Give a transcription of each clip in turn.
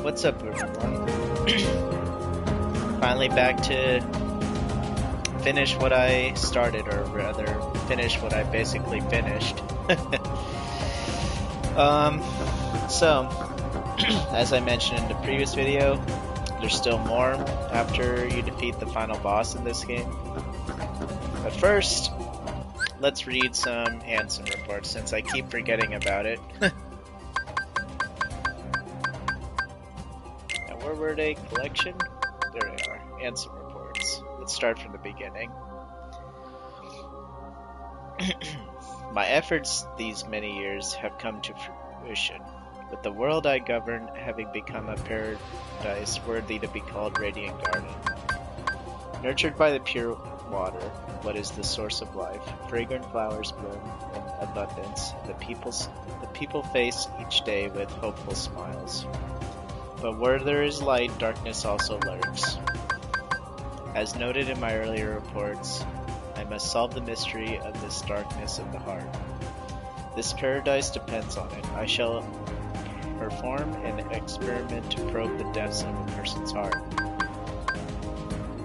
What's up, everyone? Finally back to finish what I started, or rather, finish what I basically finished. So, as I mentioned in the previous video, there's still more after you defeat the final boss in this game. But first, let's read some Ansem reports, since I keep forgetting about it. Where were they? Collection? There they are. Ansem reports. Let's start from the beginning. My efforts these many years have come to fruition, with the world I govern having become a paradise worthy to be called Radiant Garden. Nurtured by the pure water, what is the source of life, fragrant flowers bloom in abundance, the people face each day with hopeful smiles. But where there is light, darkness also lurks. As noted in my earlier reports, I must solve the mystery of this darkness of the heart. This paradise depends on it. I shall perform an experiment to probe the depths of a person's heart.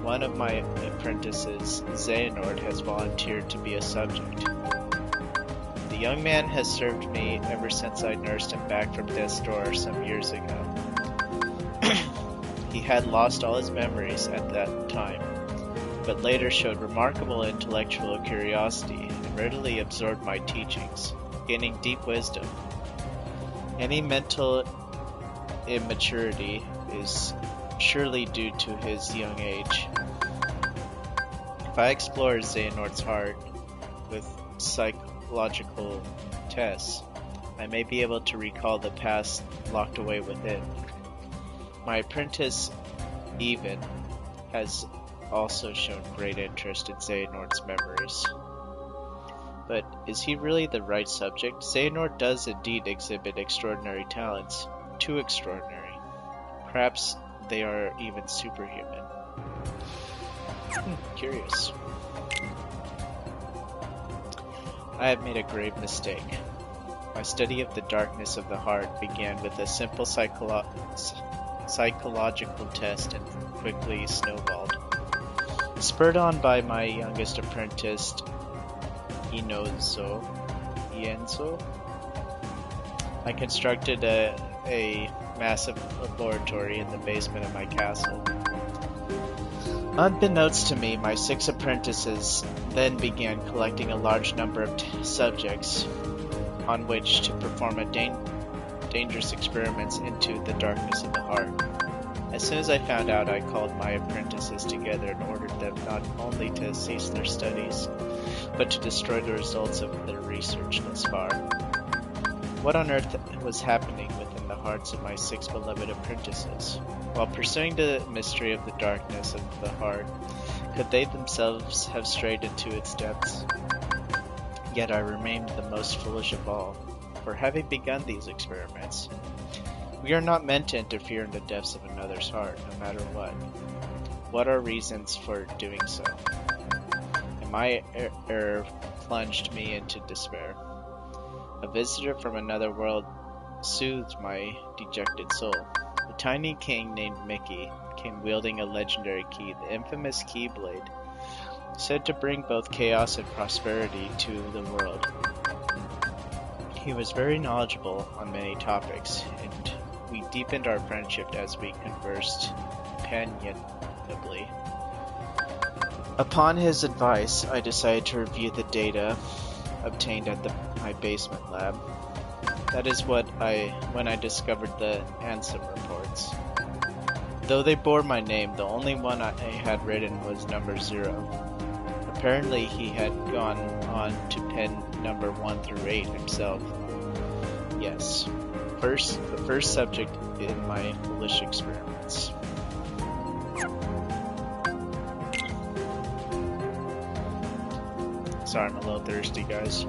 One of my apprentices, Xehanort, has volunteered to be a subject. The young man has served me ever since I nursed him back from death's door some years ago. He had lost all his memories at that time, but later showed remarkable intellectual curiosity and readily absorbed my teachings, gaining deep wisdom. Any mental immaturity is surely due to his young age. If I explore Xehanort's heart with psychological tests, I may be able to recall the past locked away within. My apprentice, Even, has also shown great interest in Xehanort's memories. But is he really the right subject? Xehanort does indeed exhibit extraordinary talents. Too extraordinary. Perhaps they are even superhuman. Curious. I have made a grave mistake. My study of the darkness of the heart began with a simple psychological test and quickly snowballed. Spurred on by my youngest apprentice, Ienzo, I constructed a massive laboratory in the basement of my castle. Unbeknownst to me, my 6 apprentices then began collecting a large number of subjects on which to perform dangerous experiments into the darkness of the heart. As soon as I found out, I called my apprentices together and ordered them not only to cease their studies, but to destroy the results of their research thus far. What on earth was happening within the hearts of my 6 beloved apprentices? While pursuing the mystery of the darkness of the heart, could they themselves have strayed into its depths? Yet I remained the most foolish of all, for having begun these experiments. We are not meant to interfere in the depths of another's heart, no matter what. What are reasons for doing so? And my error plunged me into despair. A visitor from another world soothed my dejected soul. A tiny king named Mickey came wielding a legendary key, the infamous Keyblade, said to bring both chaos and prosperity to the world. He was very knowledgeable on many topics, and we deepened our friendship as we conversed companionably. Upon his advice, I decided to review the data obtained at my basement lab. That is when I discovered the Ansem reports. Though they bore my name, the only one I had written was number 0. Apparently he had gone on to pen number 1 through 8 himself. Yes, the first subject in my foolish experiments. Sorry, I'm a little thirsty, guys.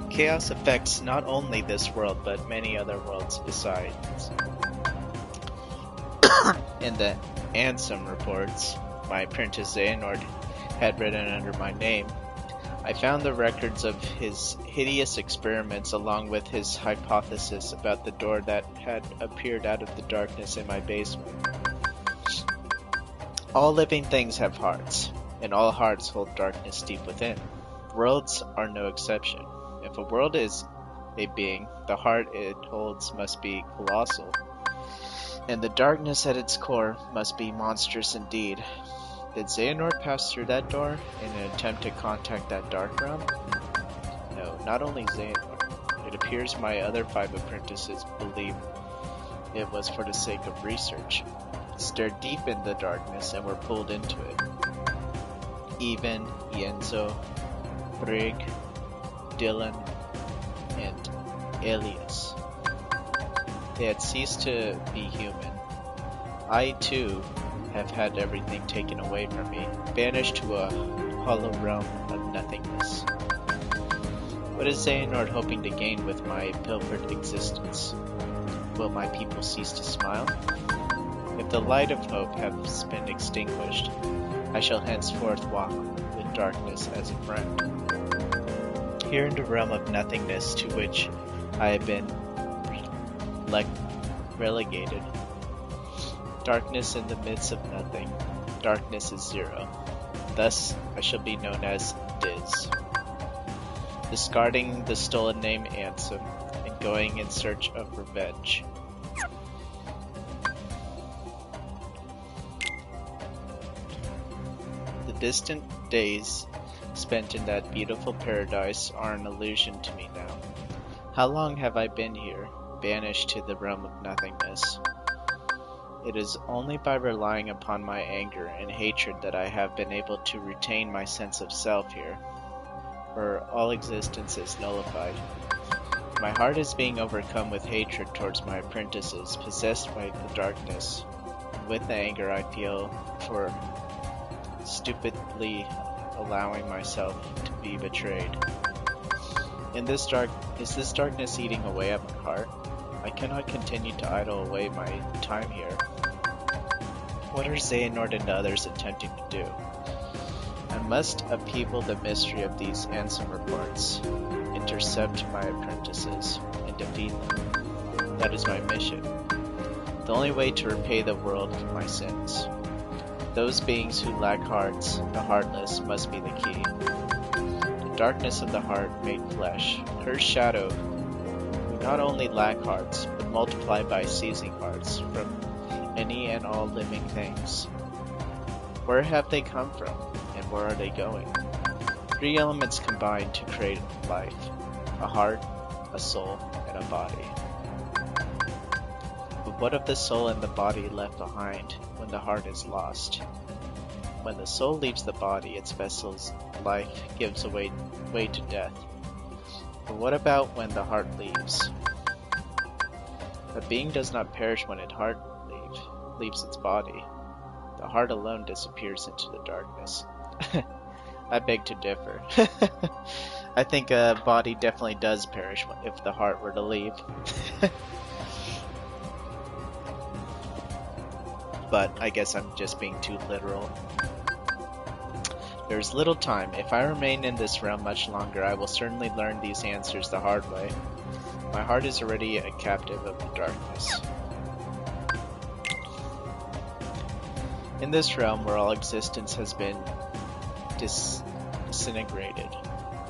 Chaos affects not only this world, but many other worlds besides. In the Ansem reports, my apprentice Xehanort had written under my name, I found the records of his hideous experiments along with his hypothesis about the door that had appeared out of the darkness in my basement. All living things have hearts, and all hearts hold darkness deep within. Worlds are no exception. If a world is a being, the heart it holds must be colossal, and the darkness at its core must be monstrous indeed. Did Xehanort pass through that door in an attempt to contact that dark realm? No, not only Xehanort. It appears my other 5 apprentices believed it was for the sake of research. Stared deep in the darkness and were pulled into it. Even Yenzo, Brig, Dylan, and Elias. They had ceased to be human. I, too, have had everything taken away from me, banished to a hollow realm of nothingness. What is Xehanort hoping to gain with my pilfered existence? Will my people cease to smile? If the light of hope has been extinguished, I shall henceforth walk with darkness as a friend. Here in the realm of nothingness to which I have been relegated, darkness in the midst of nothing, darkness is zero. Thus I shall be known as Diz. Discarding the stolen name Ansem and going in search of revenge. The distant days spent in that beautiful paradise are an illusion to me now. How long have I been here, banished to the realm of nothingness? It is only by relying upon my anger and hatred that I have been able to retain my sense of self here, where all existence is nullified. My heart is being overcome with hatred towards my apprentices, possessed by the darkness, and with the anger I feel for stupidly allowing myself to be betrayed. Is this darkness eating away at my heart? I cannot continue to idle away my time here. What are Xehanort and others attempting to do? I must upheaval the mystery of these Ansem reports, intercept my apprentices, and defeat them. That is my mission. The only way to repay the world for my sins. Those beings who lack hearts, the heartless, must be the key. The darkness of the heart made flesh, her shadow, who not only lack hearts, but multiply by seizing hearts from any and all living things. Where have they come from, and where are they going? 3 elements combine to create life: a heart, a soul, and a body. But what of the soul and the body left behind when the heart is lost? When the soul leaves the body, its vessel's life gives way to death. But what about when the heart leaves? A being does not perish when its heart leaves its body. The heart alone disappears into the darkness. I beg to differ. I think a body definitely does perish if the heart were to leave. But I guess I'm just being too literal. There is little time. If I remain in this realm much longer, I will certainly learn these answers the hard way. My heart is already a captive of the darkness. In this realm where all existence has been disintegrated,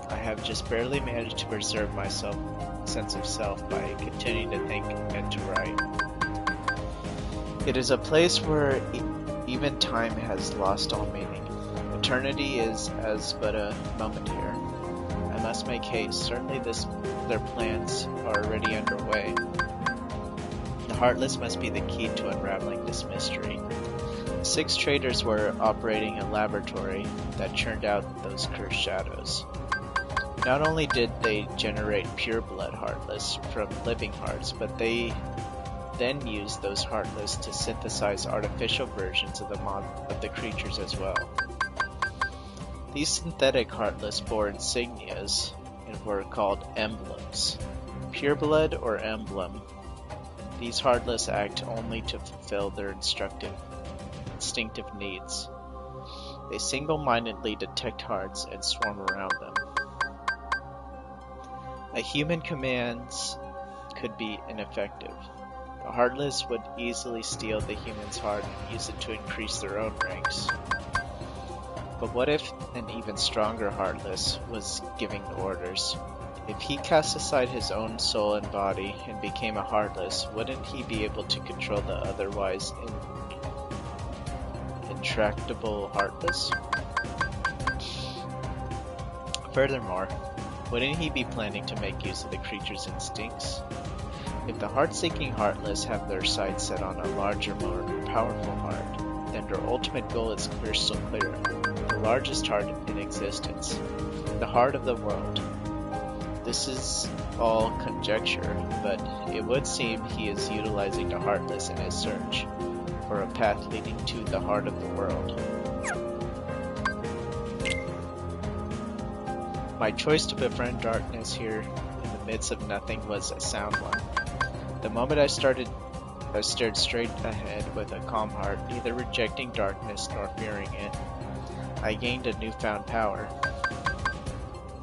I have just barely managed to preserve my sense of self by continuing to think and to write. It is a place where even time has lost all meaning. Eternity is as but a moment here. I must make haste. Certainly their plans are already underway. The Heartless must be the key to unraveling this mystery. 6 traders were operating a laboratory that churned out those cursed shadows. Not only did they generate pure blood Heartless from living hearts, but they then used those Heartless to synthesize artificial versions of the creatures as well. These synthetic Heartless bore insignias and were called emblems. Pureblood or emblem. These Heartless act only to fulfill their instinctive needs. They single-mindedly detect hearts and swarm around them. A human commands could be ineffective. The Heartless would easily steal the human's heart and use it to increase their own ranks. But what if an even stronger Heartless was giving the orders? If he cast aside his own soul and body and became a Heartless, wouldn't he be able to control the otherwise intractable Heartless? Furthermore, wouldn't he be planning to make use of the creature's instincts? If the heart-seeking Heartless have their sights set on a larger, more powerful heart, then their ultimate goal is crystal clear. The largest heart in existence. The heart of the world. This is all conjecture, but it would seem he is utilizing the Heartless in his search for a path leading to the heart of the world. My choice to befriend darkness here in the midst of nothing was a sound one. The moment I stared straight ahead with a calm heart, neither rejecting darkness nor fearing it. I gained a newfound power.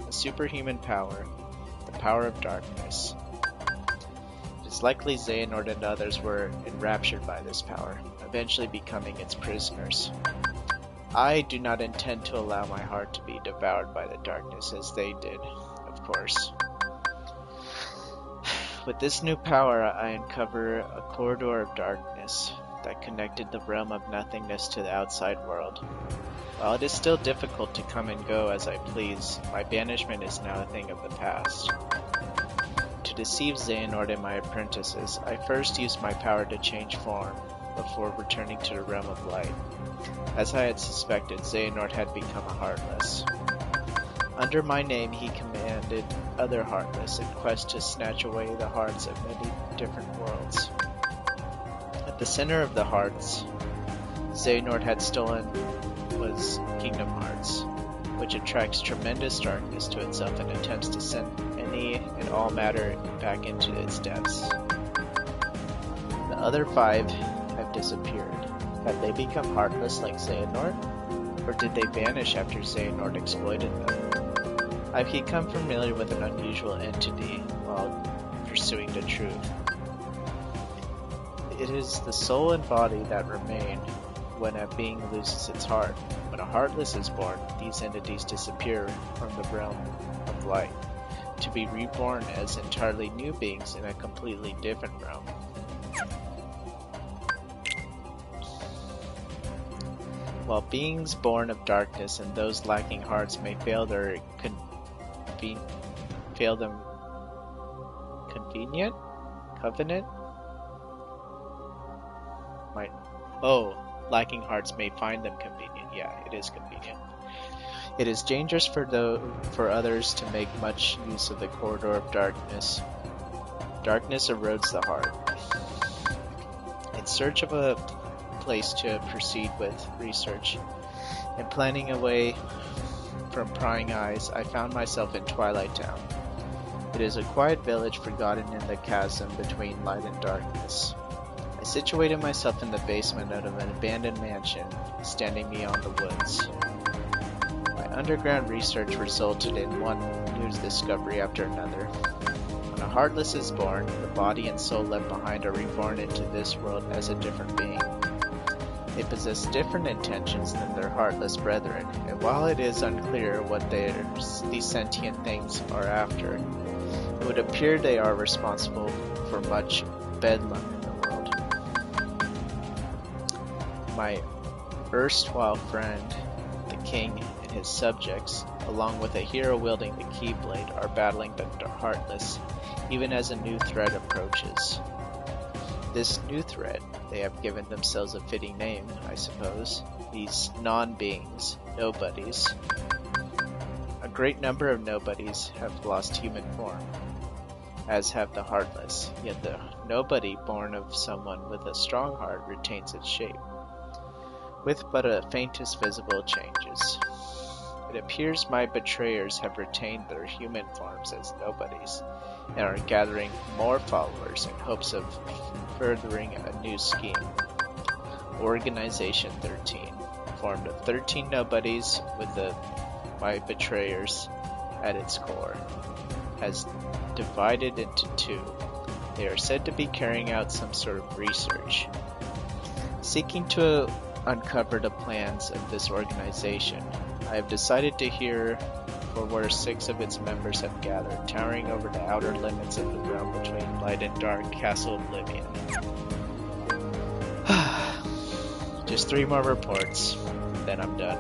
A superhuman power. The power of darkness. It is likely Xehanort and others were enraptured by this power, eventually becoming its prisoners. I do not intend to allow my heart to be devoured by the darkness as they did, of course. With this new power, I uncover a corridor of darkness that connected the realm of nothingness to the outside world. While it is still difficult to come and go as I please, my banishment is now a thing of the past. To deceive Xehanort and my apprentices, I first used my power to change form, before returning to the realm of light. As I had suspected, Xehanort had become a Heartless. Under my name he commanded other Heartless in quest to snatch away the hearts of many different worlds. At the center of the hearts Xehanort had stolen was Kingdom Hearts, which attracts tremendous darkness to itself and attempts to send any and all matter back into its depths. The other 5 have disappeared. Have they become Heartless like Xehanort? Or did they vanish after Xehanort exploited them? I've become familiar with an unusual entity while pursuing the truth. It is the soul and body that remain when a being loses its heart. When a Heartless is born, these entities disappear from the realm of light, to be reborn as entirely new beings in a completely different realm. While beings born of darkness and those lacking hearts may fail them covenant? Lacking hearts may find them convenient. Yeah, it is convenient. It is dangerous for others to make much use of the corridor of darkness. Darkness erodes the heart. In search of a place to proceed with research and planning away from prying eyes, I found myself in Twilight Town. It is a quiet village forgotten in the chasm between light and darkness. I situated myself in the basement of an abandoned mansion standing beyond the woods. My underground research resulted in one news discovery after another. When a Heartless is born, the body and soul left behind are reborn into this world as a different being. They possess different intentions than their Heartless brethren, and while it is unclear what these sentient things are after, it would appear they are responsible for much bedlam in the world. My erstwhile friend, the king, and his subjects, along with a hero wielding the Keyblade, are battling the Heartless, even as a new threat approaches. This new threat, they have given themselves a fitting name, I suppose. These non-beings, nobodies. A great number of nobodies have lost human form, as have the Heartless, yet the nobody born of someone with a strong heart retains its shape, with but a faintest visible changes. It appears my betrayers have retained their human forms as nobodies, and are gathering more followers in hopes of furthering a new scheme. Organization 13, formed of 13 nobodies with my betrayers at its core. has divided into two. They are said to be carrying out some sort of research. Seeking to uncover the plans of this organization, I have decided to hear for where 6 of its members have gathered, towering over the outer limits of the realm between light and dark, Castle Oblivion. Just 3 more reports, then I'm done.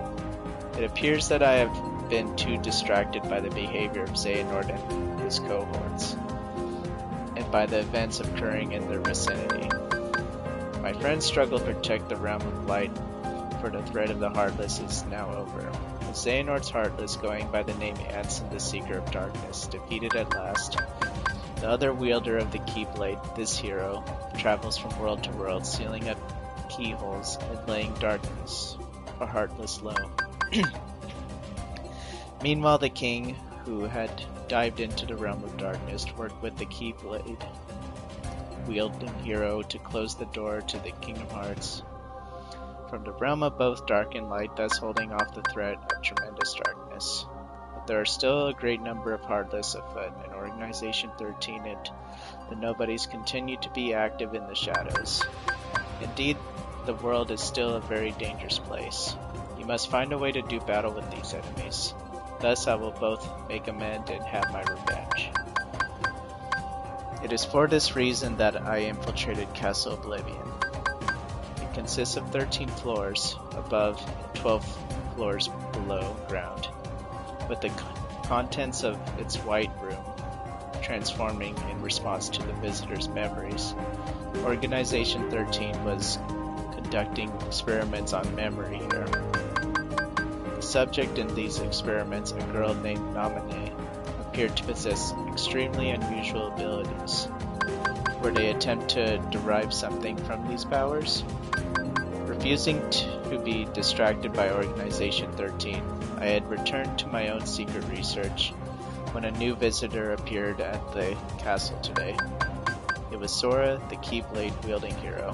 It appears that I have been too distracted by the behavior of Xehanort and his cohorts, and by the events occurring in their vicinity. My friends struggle to protect the realm of light, for the threat of the Heartless is now over. With Xehanort's Heartless, going by the name Ansem the Seeker of Darkness, defeated at last, the other wielder of the Keyblade, this hero, travels from world to world, sealing up keyholes and laying darkness for Heartless low. Meanwhile, the king, who had dived into the realm of darkness, worked with the Keyblade wielding hero to close the door to the King of Hearts from the realm of both dark and light, thus holding off the threat of tremendous darkness. But there are still a great number of Heartless afoot, and Organization 13 and the Nobodies continue to be active in the shadows. Indeed, the world is still a very dangerous place. You must find a way to do battle with these enemies. Thus I will both make amends and have my revenge. It is for this reason that I infiltrated Castle Oblivion. It consists of 13 floors above and 12 floors below ground, with the contents of its white room transforming in response to the visitor's memories. Organization 13 was conducting experiments on memory here. The subject in these experiments, a girl named Naminé, appeared to possess extremely unusual abilities. Were they attempt to derive something from these powers? Refusing to be distracted by Organization 13, I had returned to my own secret research when a new visitor appeared at the castle today. It was Sora, the Keyblade wielding hero,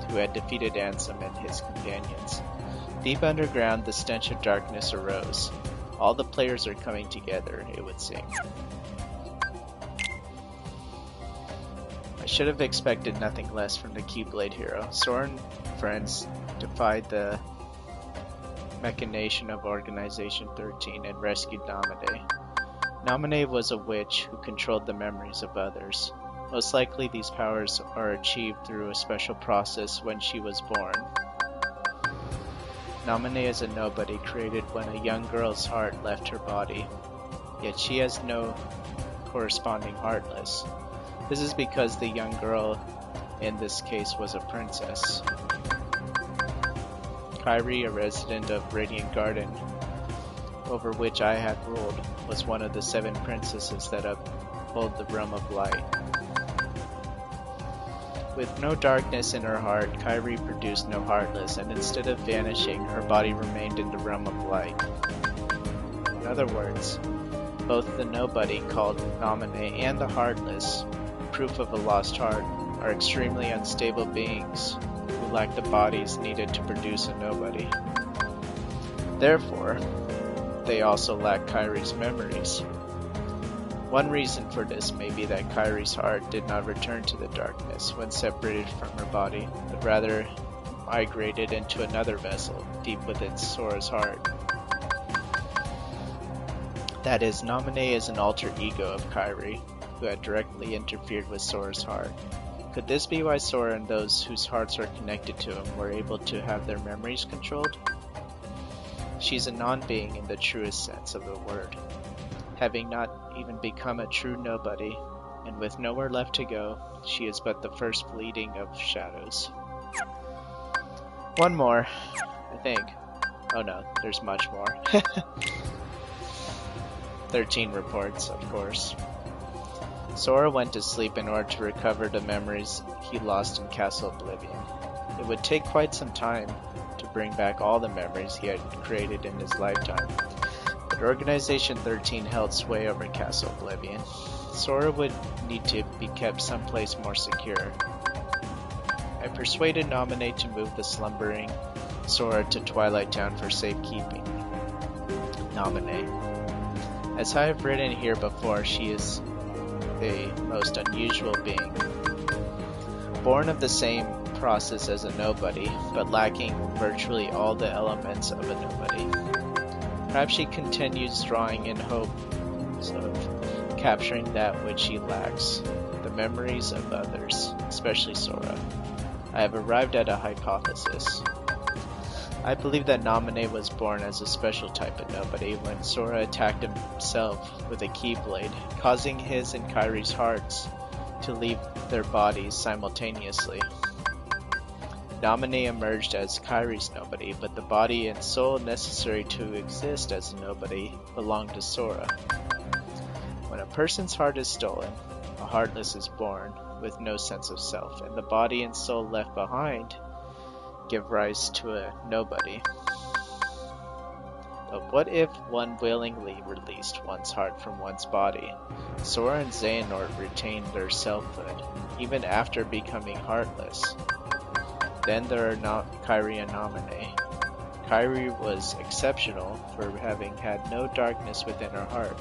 who had defeated Ansem and his companions. Deep underground, the stench of darkness arose. All the players are coming together, it would seem. I should have expected nothing less from the Keyblade hero. Sora and friends defied the machination of Organization 13 and rescued Naminé. Naminé was a witch who controlled the memories of others. Most likely these powers are achieved through a special process when she was born. Naminé is a nobody created when a young girl's heart left her body, yet she has no corresponding Heartless. This is because the young girl in this case was a princess. Kairi, a resident of Radiant Garden, over which I had ruled, was one of the 7 princesses that uphold the realm of light. With no darkness in her heart, Kairi produced no Heartless, and instead of vanishing, her body remained in the realm of light. In other words, both the nobody called Naminé and the Heartless, proof of a lost heart, are extremely unstable beings who lack the bodies needed to produce a nobody. Therefore, they also lack Kairi's memories. One reason for this may be that Kairi's heart did not return to the darkness when separated from her body, but rather migrated into another vessel deep within Sora's heart. That is, Naminé is an alter ego of Kairi, who had directly interfered with Sora's heart. Could this be why Sora and those whose hearts are connected to him were able to have their memories controlled? She's a non-being in the truest sense of the word, having not even become a true nobody, and with nowhere left to go, she is but the first bleeding of shadows. One more, I think. Oh no, there's much more. 13 reports, of course. Sora went to sleep in order to recover the memories he lost in Castle Oblivion. It would take quite some time to bring back all the memories he had created in his lifetime, but Organization 13 held sway over Castle Oblivion. Sora would need to be kept someplace more secure. I persuaded Naminé to move the slumbering Sora to Twilight Town for safekeeping. Naminé. As I have written here before, she is a most unusual being. Born of the same process as a nobody, but lacking virtually all the elements of a nobody. Perhaps she continues drawing in hopes of capturing that which she lacks, the memories of others, especially Sora. I have arrived at a hypothesis. I believe that Naminé was born as a special type of nobody when Sora attacked himself with a Keyblade, causing his and Kairi's hearts to leave their bodies simultaneously. Naminé emerged as Kairi's nobody, but the body and soul necessary to exist as a nobody belonged to Sora. When a person's heart is stolen, a heartless is born with no sense of self, and the body and soul left behind give rise to a nobody. But what if one willingly released one's heart from one's body? Sora and Xehanort retained their selfhood, even after becoming heartless. Then there are not Kairi and Naminé. Kairi was exceptional for having had no darkness within her heart.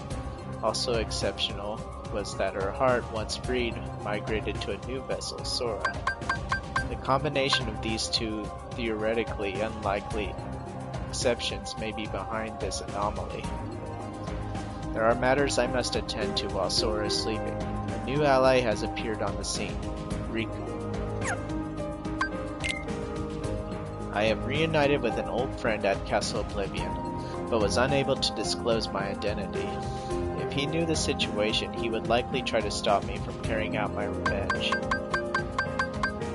Also exceptional was that her heart, once freed, migrated to a new vessel, Sora. The combination of these two theoretically unlikely exceptions may be behind this anomaly. There are matters I must attend to while Sora is sleeping. A new ally has appeared on the scene, Riku. I have reunited with an old friend at Castle Oblivion, but was unable to disclose my identity. If he knew the situation, he would likely try to stop me from carrying out my revenge.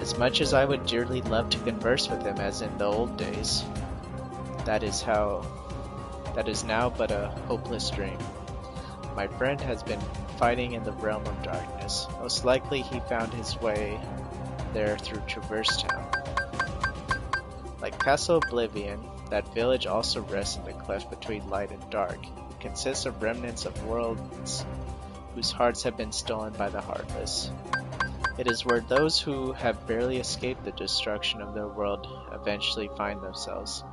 As much as I would dearly love to converse with him as in the old days, that is now but a hopeless dream. My friend has been fighting in the realm of darkness. Most likely he found his way there through Traverse Town. Like Castle Oblivion, that village also rests in the cleft between light and dark. It consists of remnants of worlds whose hearts have been stolen by the heartless. It is where those who have barely escaped the destruction of their world eventually find themselves.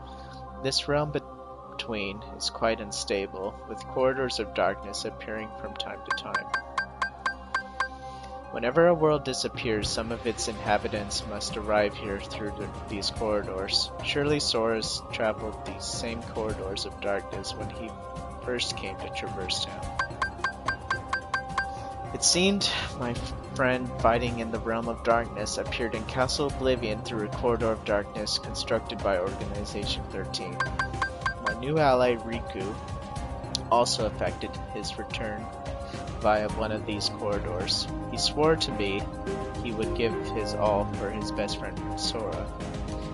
This realm between is quite unstable, with corridors of darkness appearing from time to time. Whenever a world disappears, some of its inhabitants must arrive here through these corridors. Surely Sora's traveled these same corridors of darkness when he first came to Traverse Town. It seemed my friend fighting in the realm of darkness appeared in Castle Oblivion through a corridor of darkness constructed by Organization 13. My new ally Riku also effected his return via one of these corridors. He swore to me he would give his all for his best friend Sora.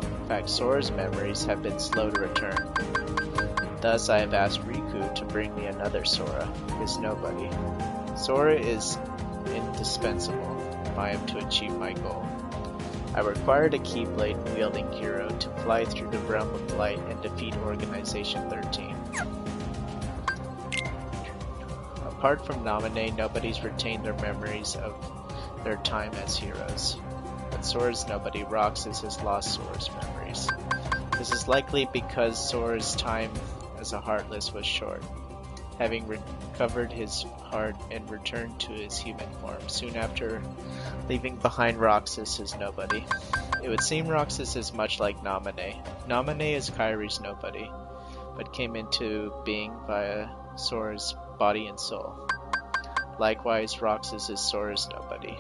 In fact, Sora's memories have been slow to return. Thus, I have asked Riku to bring me another Sora, his nobody. Sora is indispensable if I am to achieve my goal. I required a Keyblade-wielding hero to fly through the realm of light and defeat Organization 13. Apart from Naminé, nobody's retained their memories of their time as heroes. But Sora's nobody, Roxas, has lost Sora's memories. This is likely because Sora's time as a Heartless was short, having recovered his heart and returned to his human form soon after leaving behind Roxas as nobody. It would seem Roxas is much like Naminé. Naminé is Kairi's nobody, but came into being via Sora's body and soul. Likewise, Roxas is Sora's nobody,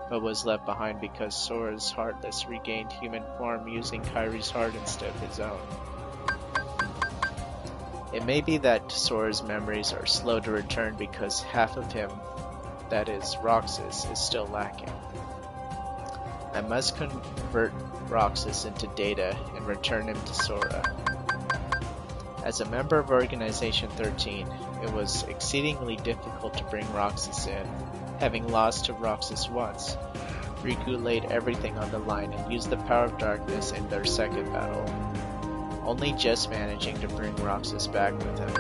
but was left behind because Sora's Heartless regained human form using Kairi's heart instead of his own. It may be that Sora's memories are slow to return because half of him, that is, Roxas, is still lacking. I must convert Roxas into data and return him to Sora. As a member of Organization 13, it was exceedingly difficult to bring Roxas in. Having lost to Roxas once, Riku laid everything on the line and used the power of darkness in their second battle, only just managing to bring Roxas back with him.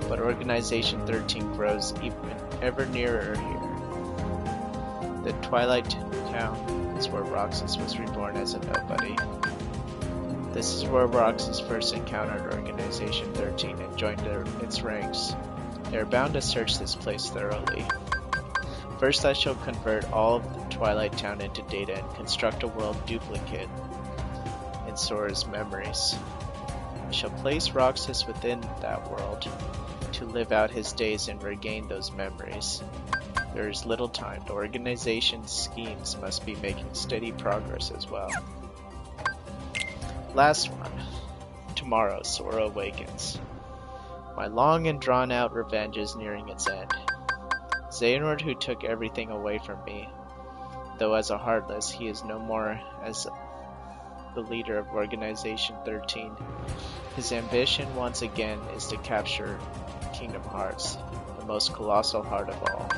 But Organization 13 grows even ever nearer here. The Twilight Town is where Roxas was reborn as a nobody. This is where Roxas first encountered Organization 13 and joined its ranks. They are bound to search this place thoroughly. First, I shall convert all of the Twilight Town into data and construct a world duplicate in Sora's memories. I shall place Roxas within that world to live out his days and regain those memories. There is little time. The organization's schemes must be making steady progress as well. Last one. Tomorrow, Sora awakens. My long and drawn-out revenge is nearing its end. Xehanort, who took everything away from me, though as a Heartless, he is no more as the leader of Organization 13. His ambition, once again, is to capture Kingdom Hearts, the most colossal heart of all.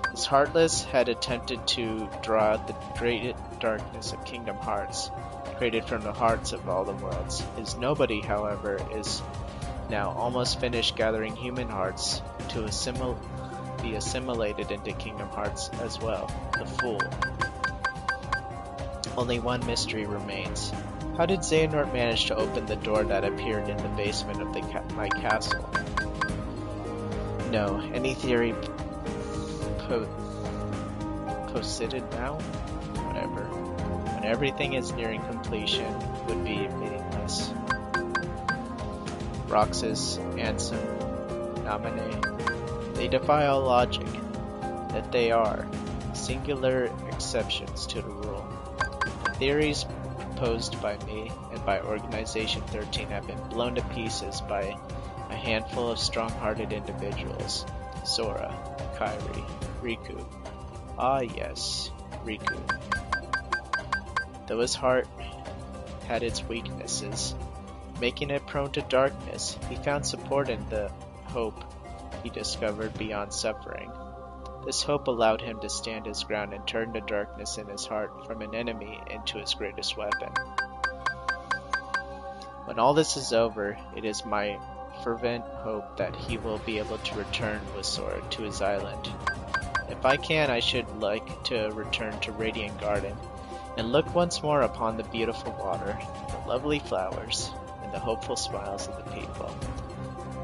This Heartless had attempted to draw out the great darkness of Kingdom Hearts, created from the hearts of all the worlds. His Nobody, however, is now almost finished gathering human hearts to be assimilated into Kingdom Hearts as well, the Fool. Only one mystery remains. How did Xehanort manage to open the door that appeared in the basement of my castle? No, any theory posited now? Whatever. When everything is nearing completion, would be meaningless. Roxas, Ansem, Naminé, they defy all logic, that they are singular exceptions to the rule. The theories proposed by me and by Organization 13 have been blown to pieces by a handful of strong-hearted individuals. Sora, Kairi, Riku. Ah yes, Riku. Though his heart had its weaknesses, making it prone to darkness, he found support in the hope he discovered beyond suffering. This hope allowed him to stand his ground and turn the darkness in his heart from an enemy into his greatest weapon. When all this is over, it is my fervent hope that he will be able to return with Sora to his island. If I can, I should like to return to Radiant Garden and look once more upon the beautiful water, the lovely flowers, and the hopeful smiles of the people.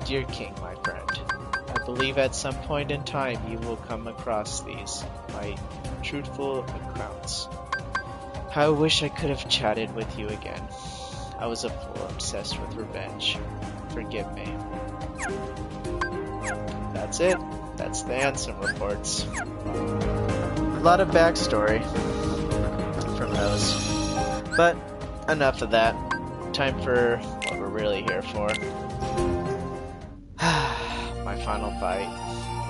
Dear King, my friend, I believe at some point in time you will come across these, my truthful accounts. How I wish I could have chatted with you again. I was a fool obsessed with revenge. Forgive me. That's it. That's the Ansem reports. A lot of backstory from those. But enough of that. Time for what we're really here for. My final fight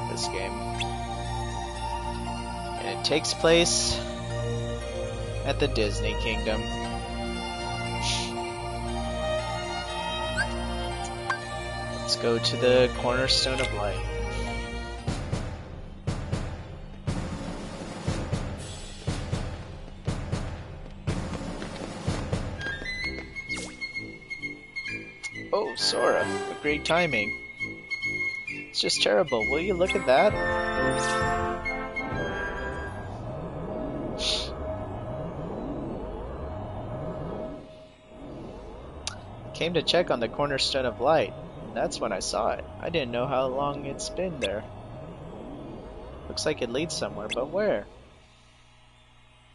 of this game. And it takes place at the Disney Kingdom. Let's go to the Cornerstone of Light. Oh, Sora, what great timing. It's just terrible. Will you look at that? Came to check on the Cornerstone of Light. That's when I saw it. I didn't know how long it's been there. Looks like it leads somewhere, but where?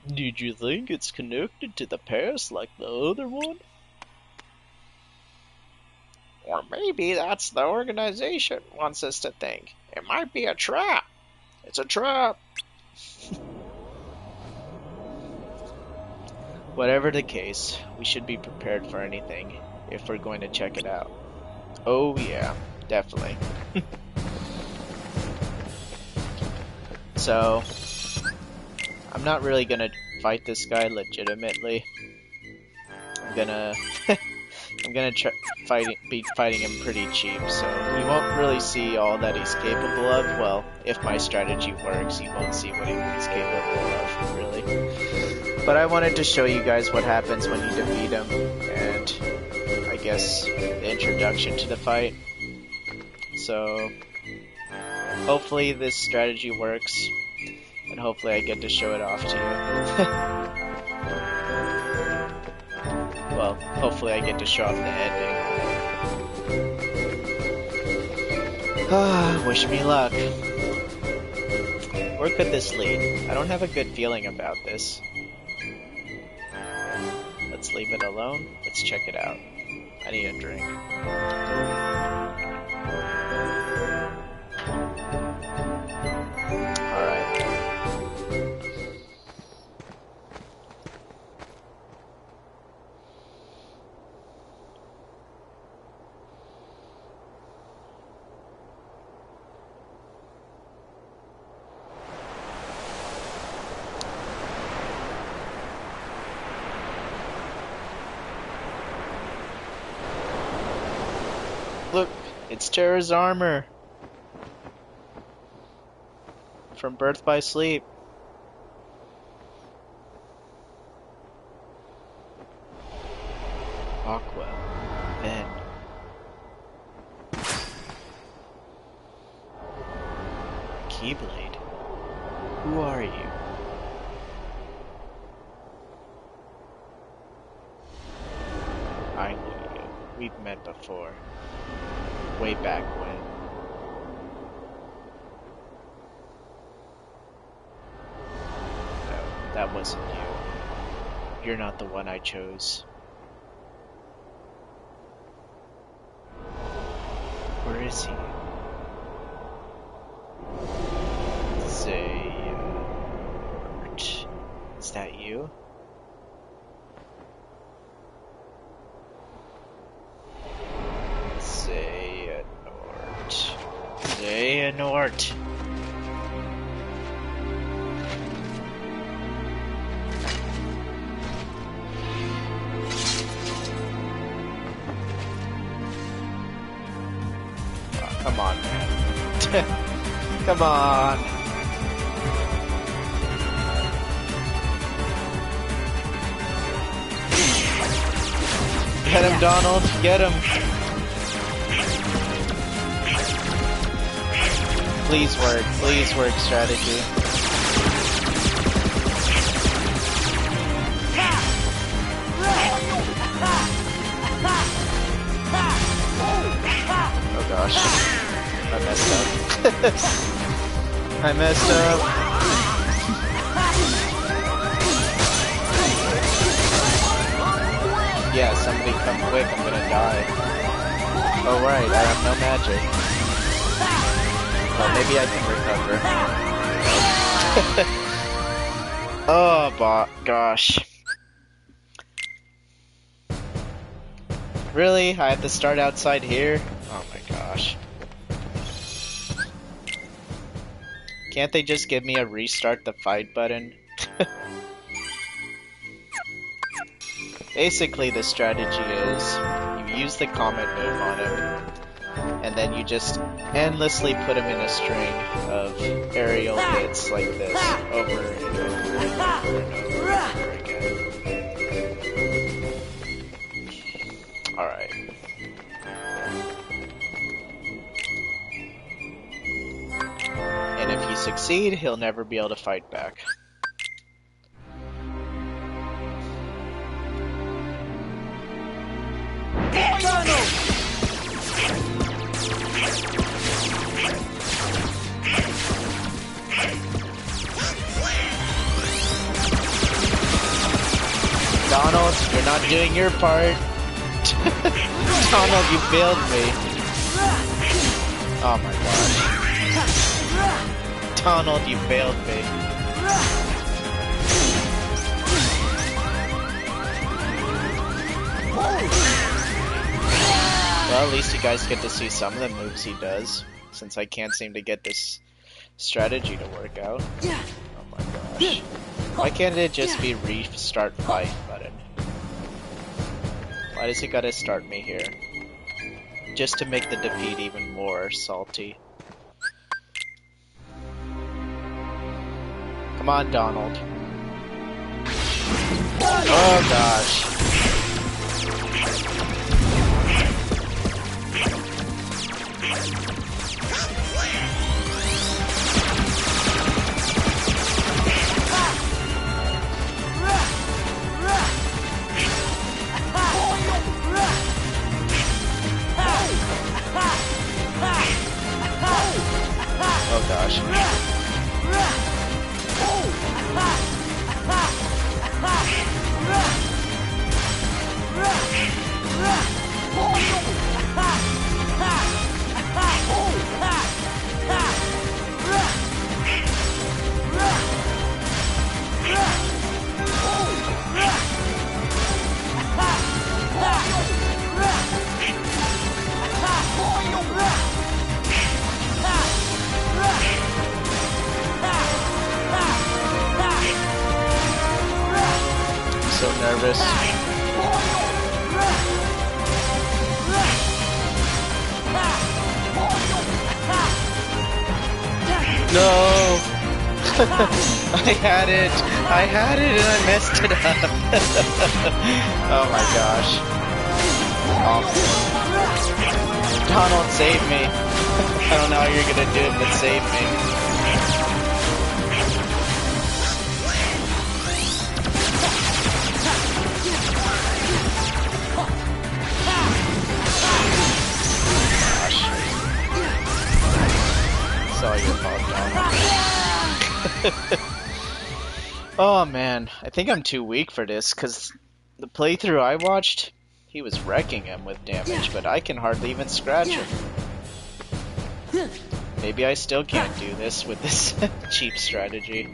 Did you think it's connected to the past like the other one? Or maybe that's the organization wants us to think. It might be a trap. It's a trap. Whatever the case, we should be prepared for anything if we're going to check it out. Oh yeah, definitely. So, I'm not really gonna fight this guy legitimately. I'm gonna be fighting him pretty cheap, so you won't really see all that he's capable of. Well, if my strategy works, you won't see what he's capable of, really. But I wanted to show you guys what happens when you defeat him, and I guess the introduction to the fight. So, hopefully this strategy works, and hopefully I get to show it off to you. Well, Well, hopefully I get to show off the ending. Wish me luck. Where could this lead? I don't have a good feeling about this. Let's leave it alone. Let's check it out. I need a drink. Alright. Look, it's Terra's armor. From Birth by Sleep. Aqua. Ben. Keyblade. Who are you? I knew you. We've met before. Way back when. No, that wasn't you. You're not the one I chose. Where is he? Xehanort. Is that you? Xehanort. Oh, come on, man. Come on. Get him, Donald. Get him. Please work strategy. Oh gosh. I messed up. I messed up. Yeah, somebody come quick, I'm gonna die. Oh right, I have no magic. Well, maybe I can recover. Oh, gosh. Really? I have to start outside here? Oh my gosh. Can't they just give me a restart the fight button? Basically, the strategy is you use the comet move on him, and then you just endlessly put him in a string of aerial hits like this, over and over and over and over again. Alright. And if you succeed, he'll never be able to fight back. Donald, you're not doing your part. Donald, you failed me. Oh my gosh. Donald, you failed me. Well, at least you guys get to see some of the moves he does, since I can't seem to get this strategy to work out. Oh my gosh. Why can't it just be restart fight button? Why does it gotta start me here? Just to make the defeat even more salty. Come on, Donald. Oh gosh. dangerous. No! I had it and I messed it up. Oh my gosh. Oh. Donald, save me. I don't know how you're gonna do it, but save me. It's all your fault, Donald. Oh man, I think I'm too weak for this, because the playthrough I watched, he was wrecking him with damage, but I can hardly even scratch him. Maybe I still can't do this with this cheap strategy.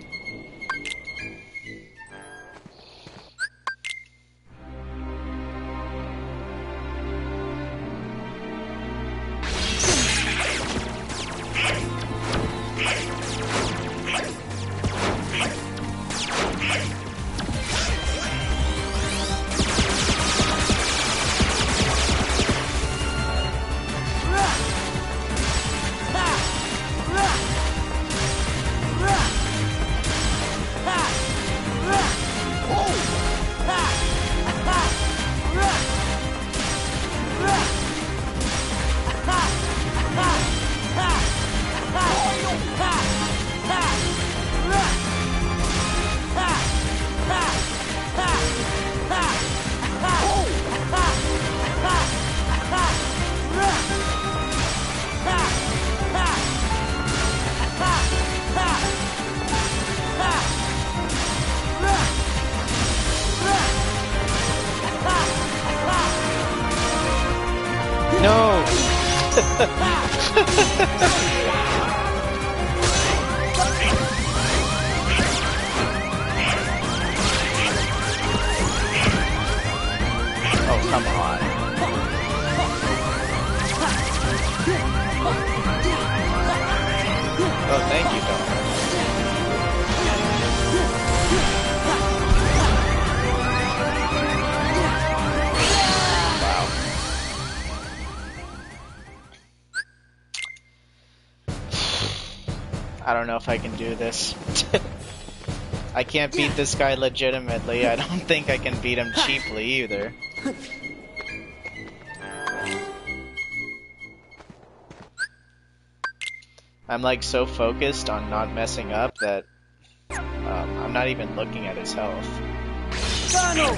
No! Oh, come on. Oh, thank you, Donald. I don't know if I can do this. I can't beat this guy legitimately. I don't think I can beat him cheaply either. I'm like so focused on not messing up that I'm not even looking at his health. Donald!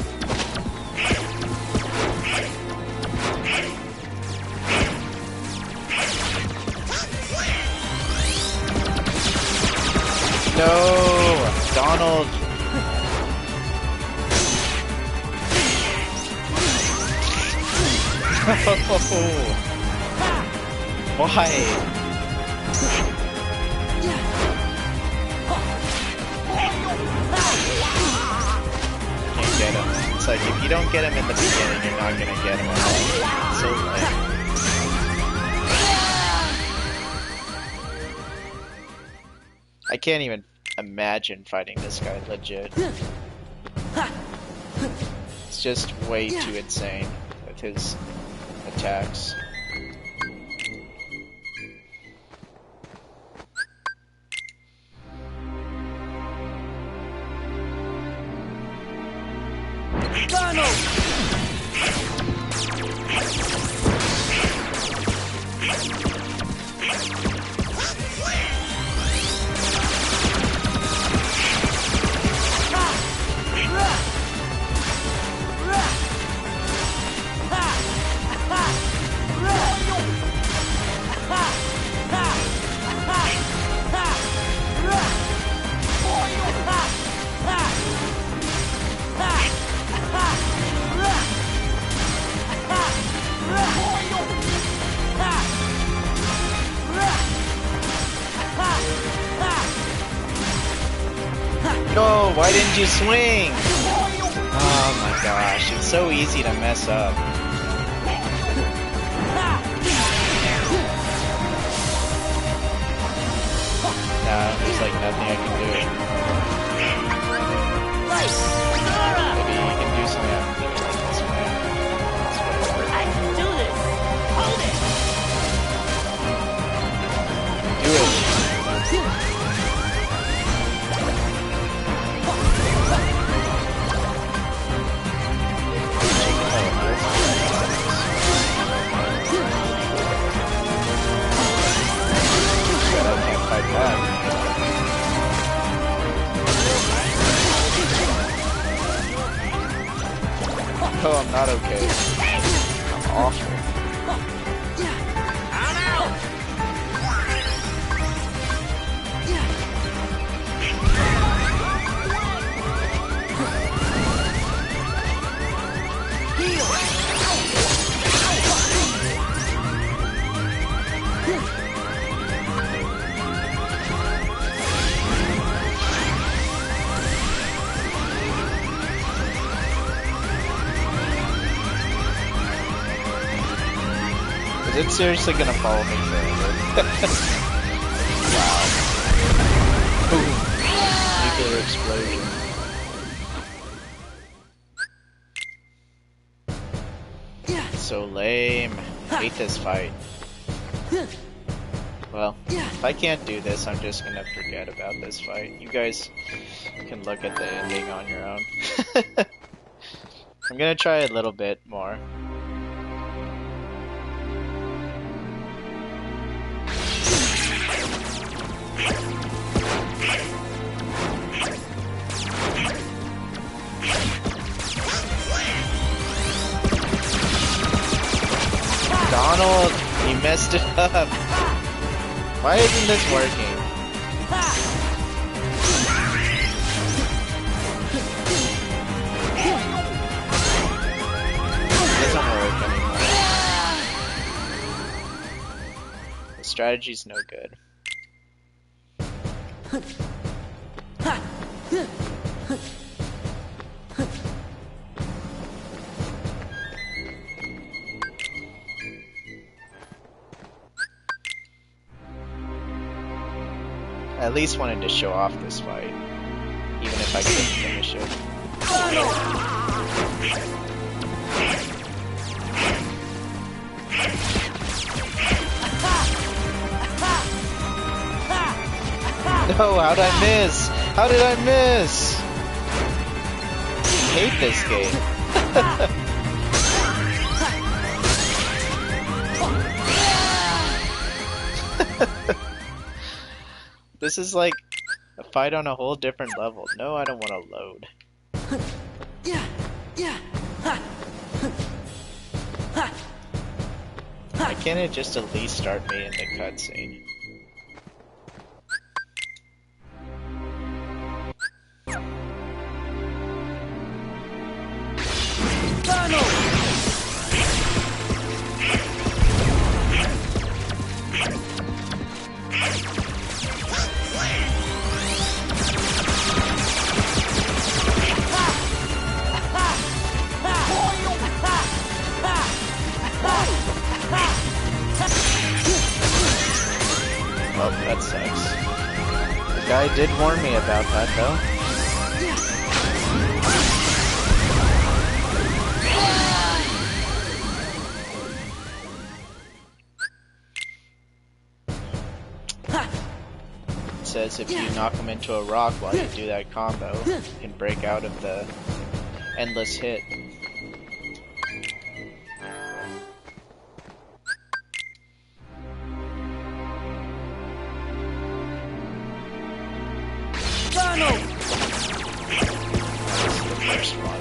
No! Donald! Why? Can't get him. It's like, if you don't get him in the beginning, you're not gonna get him at all. So lame. I can't even imagine fighting this guy legit. It's just way too insane with his attacks. Donald! No, why didn't you swing? Oh my gosh, it's so easy to mess up. Nah, there's like nothing I can do. Maybe you can do usually I don't do it like this way. It's whatever. I can do this. Hold it. Do it. Shit, I can't fight that. Oh, I'm not okay. I'm awful. I'm out. Is it seriously gonna follow me forever? Wow. Boom. Nuclear explosion. So lame. Hate this fight. Well, if I can't do this, I'm just gonna forget about this fight. You guys can look at the ending on your own. I'm gonna try a little bit more. Donald, you messed it up. Why isn't this working? It doesn't work anymore. The strategy's no good. I at least wanted to show off this fight, even if I couldn't finish it. No, how'd I miss? How did I miss? I hate this game. This is like a fight on a whole different level. No, I don't want to load. Why can't it just at least start me in the cutscene? Well, that sucks. The guy did warn me about that, though. It says if you knock him into a rock while you do that combo, you can break out of the endless hit. First one.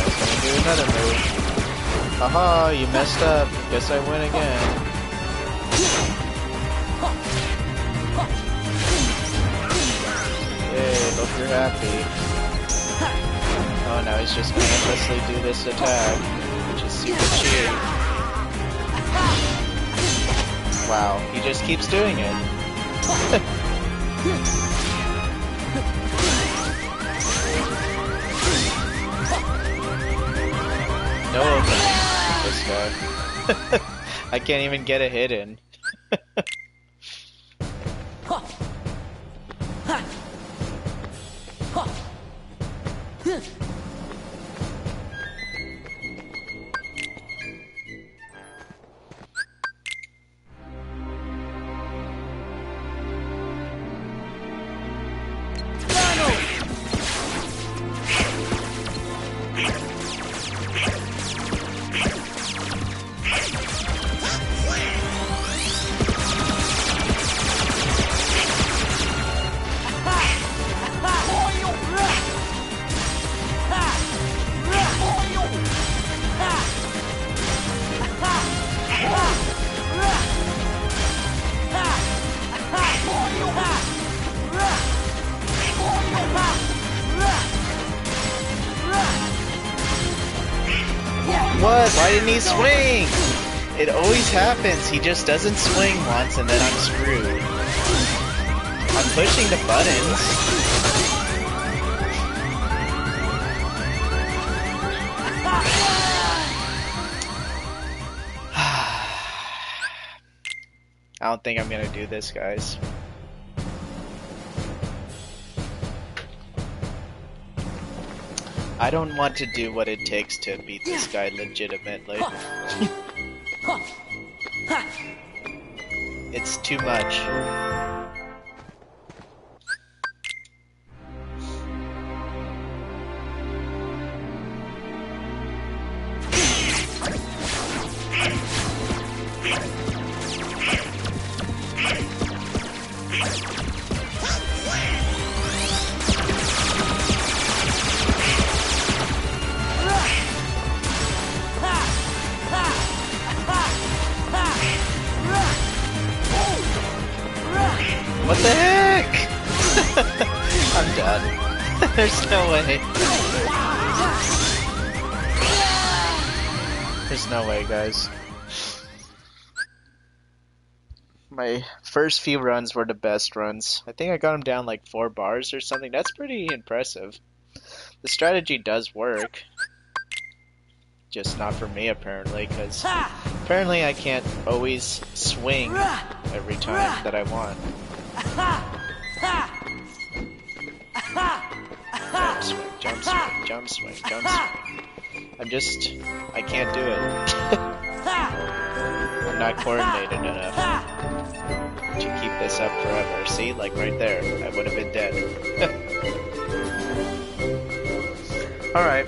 Let's do another move. Haha, you messed up. Guess I win again. Yay, hope you're happy. Oh, now he's just gonna endlessly do this attack, which is super cheap. Wow, he just keeps doing it. No opening with this guy. I can't even get a hit in. What? Why didn't he swing? It always happens. He just doesn't swing once and then I'm screwed. I'm pushing the buttons. I don't think I'm gonna do this, guys. I don't want to do what it takes to beat this guy legitimately. It's too much. What the heck? I'm done. There's no way. There's no way, guys. My first few runs were the best runs. I think I got him down like 4 bars or something. That's pretty impressive. The strategy does work. Just not for me, apparently, because apparently I can't always swing every time that I want. Jump swing, jump swing, jump swing, jump swing. I can't do it. I'm not coordinated enough to keep this up forever. See, like right there, I would have been dead. Alright.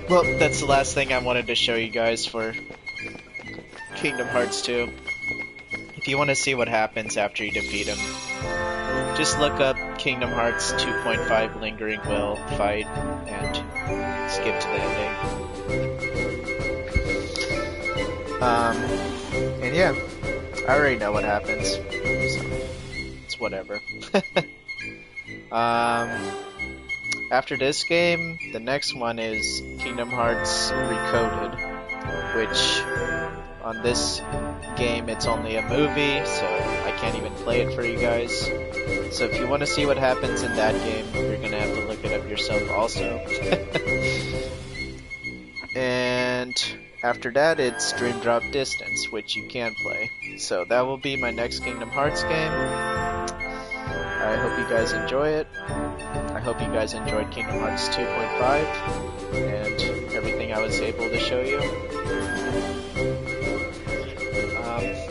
Well, that's the last thing I wanted to show you guys for Kingdom Hearts 2. If you want to see what happens after you defeat him, just look up Kingdom Hearts 2.5 Lingering Will fight and skip to the ending. And yeah, I already know what happens, so it's whatever. After this game, the next one is Kingdom Hearts Recoded, which on this game it's only a movie, so I can't even play it for you guys. So if you want to see what happens in that game, you're gonna have to look it up yourself also. And after that, it's Dream Drop Distance, which you can play. So that will be my next Kingdom Hearts game. I hope you guys enjoy it. I hope you guys enjoyed Kingdom Hearts 2.5 and everything I was able to show you.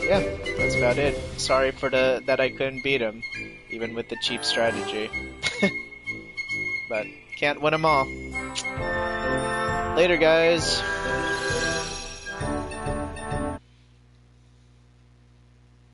Yeah, that's about it. Sorry for that I couldn't beat him, even with the cheap strategy. But can't win them all. Later, guys.